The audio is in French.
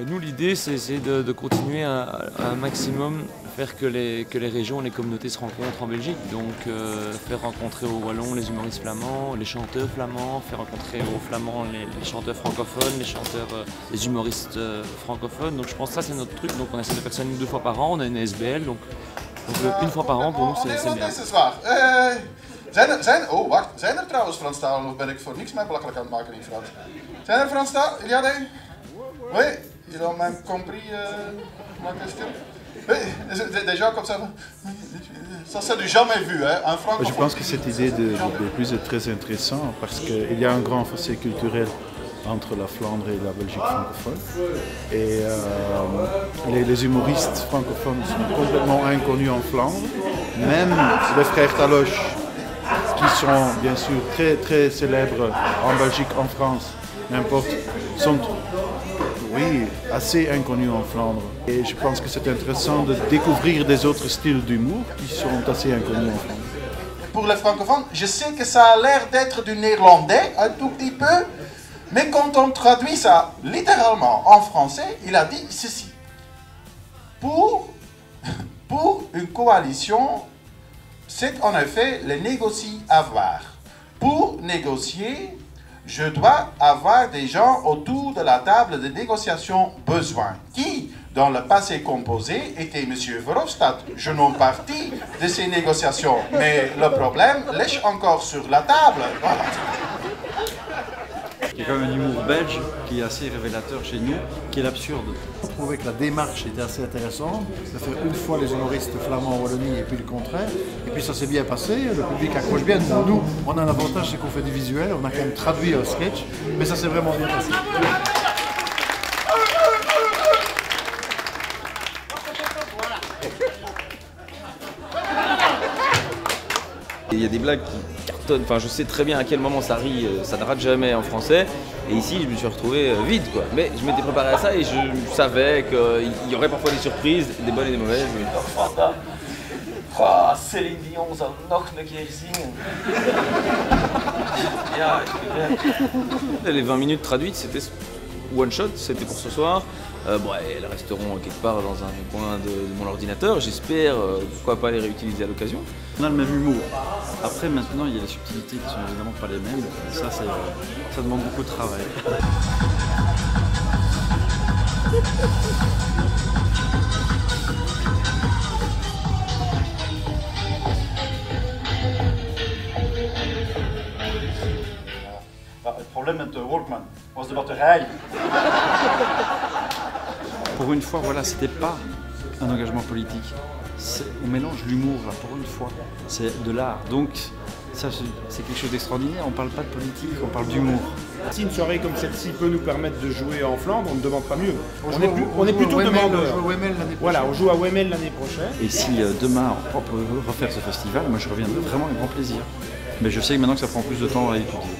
Nous, l'idée, c'est essayer de continuer à un maximum faire que les régions, les communautés se rencontrent en Belgique. Donc faire rencontrer aux Wallons les humoristes flamands, les chanteurs flamands, faire rencontrer aux Flamands les chanteurs francophones, les humoristes francophones. Donc je pense que ça c'est notre truc. Donc on essaie de faire ça 2 fois par an, on a une SBL. Donc 1 fois par an pour nous c'est bien. Oh, wacht. Zijn er trouwens Franstalen of ben ik voor niks mij belachelijk aan het maken in Frans? Zijn er Franstalen? Il y a des? Oui, ils ont même compris ma question. Oui, des gens comme ça. Ça c'est du jamais vu, hein, un francophone. Je pense que cette idée de plus est très intéressante parce qu'il y a un grand fossé culturel entre la Flandre et la Belgique francophone. Et les humoristes francophones sont complètement inconnus en Flandre. Même les frères Taloche, qui sont bien sûr très très célèbres en Belgique, en France, n'importe, sont assez inconnus en Flandre. Et je pense que c'est intéressant de découvrir des autres styles d'humour qui sont assez inconnus en Flandre. Pour les francophones, je sais que ça a l'air d'être du néerlandais, un tout petit peu, mais quand on traduit ça littéralement en français, il a dit ceci. Pour une coalition, c'est en effet le négocier-avoir. Pour négocier, je dois avoir des gens autour de la table de négociation besoin. Qui, dans le passé composé, était M. Verhofstadt. Je n'en partie de ces négociations, mais le problème lèche encore sur la table. Voilà. Il y a quand même un humour belge qui est assez révélateur chez nous, qui est l'absurde. Je trouvais que la démarche était assez intéressante, de faire une fois les humoristes flamands en Wallonie et puis le contraire. Et puis ça s'est bien passé, le public accroche bien. Nous, on a un avantage, c'est qu'on fait du visuel, on a quand même traduit un sketch, mais ça s'est vraiment bien passé. Il y a des blagues qui cartonnent, enfin je sais très bien à quel moment ça rit, ça ne rate jamais en français. Et ici je me suis retrouvé vide quoi. Mais je m'étais préparé à ça et je savais qu'il y aurait parfois des surprises, des bonnes et des mauvaises. Oh, Céline Dion zal nog een keer zingen. Ja, Les 20 minutes traduites, c'était one shot, c'était pour ce soir. Elles resteront quelque part dans un coin de mon ordinateur. J'espère, pourquoi pas les réutiliser à l'occasion. On a le même humour. Après, maintenant, il y a les subtilités qui sont évidemment pas les mêmes. Et ça, ça demande beaucoup de travail. Het probleem met de Walkman was de batterij. Pour une fois, voilà, c'était pas un engagement politique. On mélange l'humour, là, pour une fois. C'est de l'art. Donc, ça, c'est quelque chose d'extraordinaire. On parle pas de politique, on parle d'humour. Si une soirée comme celle-ci peut nous permettre de jouer en Flandre, on ne demande pas mieux. On est plutôt demandeur. Voilà, on joue à Wemmel l'année prochaine. Et si demain on peut refaire ce festival, moi je reviendrai vraiment avec grand plaisir. Mais je sais que maintenant que ça prend plus de temps à étudier.